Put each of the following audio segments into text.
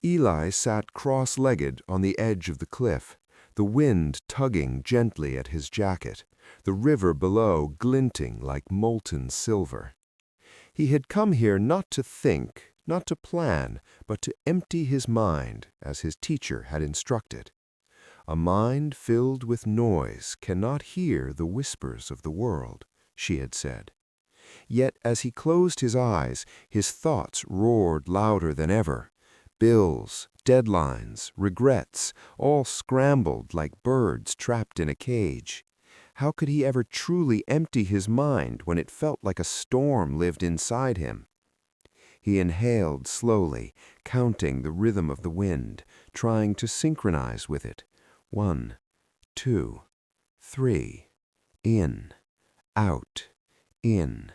Eli sat cross-legged on the edge of the cliff, the wind tugging gently at his jacket, the river below glinting like molten silver. He had come here not to think, not to plan, but to empty his mind, as his teacher had instructed. A mind filled with noise cannot hear the whispers of the world, she had said. Yet as he closed his eyes, his thoughts roared louder than ever. Bills, deadlines, regrets, all scrambled like birds trapped in a cage. How could he ever truly empty his mind when it felt like a storm lived inside him? He inhaled slowly, counting the rhythm of the wind, trying to synchronize with it. 1, 2, 3. In, out, in,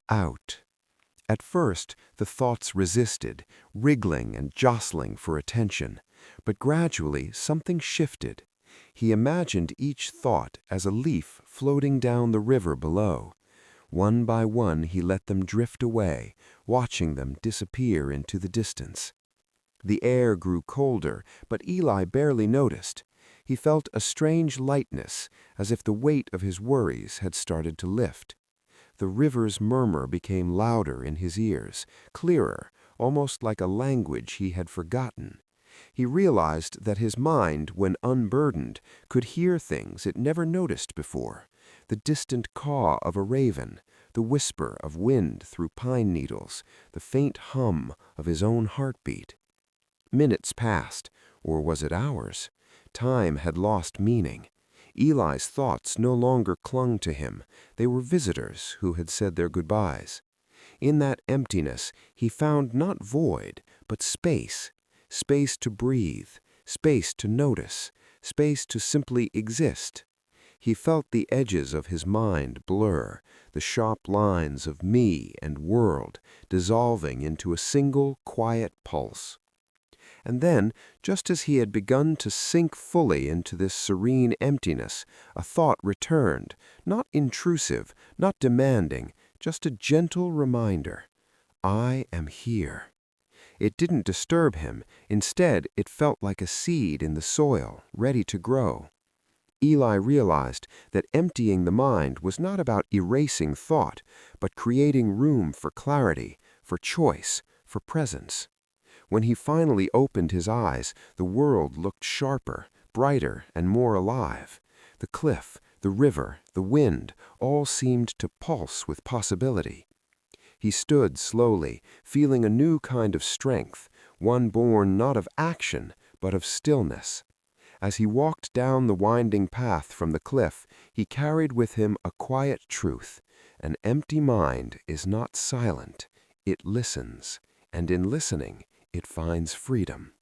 out. At first, the thoughts resisted, wriggling and jostling for attention. But gradually, something shifted. He imagined each thought as a leaf floating down the river below. One by one, he let them drift away, watching them disappear into the distance. The air grew colder, but Eli barely noticed. He felt a strange lightness, as if the weight of his worries had started to lift. The river's murmur became louder in his ears, clearer, almost like a language he had forgotten. He realized that his mind, when unburdened, could hear things it never noticed before: the distant caw of a raven, the whisper of wind through pine needles, the faint hum of his own heartbeat. Minutes passed, or was it hours? Time had lost meaning. Eli's thoughts no longer clung to him. They were visitors who had said their goodbyes. In that emptiness, he found not void, but space. Space to breathe, space to notice, space to simply exist. He felt the edges of his mind blur, the sharp lines of me and world dissolving into a single quiet pulse. And then, just as he had begun to sink fully into this serene emptiness, a thought returned, not intrusive, not demanding, just a gentle reminder. I am here. It didn't disturb him. Instead, it felt like a seed in the soil, ready to grow. Eli realized that emptying the mind was not about erasing thought, but creating room for clarity, for choice, for presence. When he finally opened his eyes, the world looked sharper, brighter, and more alive. The cliff, the river, the wind, all seemed to pulse with possibility. He stood slowly, feeling a new kind of strength, one born not of action, but of stillness. As he walked down the winding path from the cliff, he carried with him a quiet truth. An empty mind is not silent. It listens, and in listening, it finds freedom.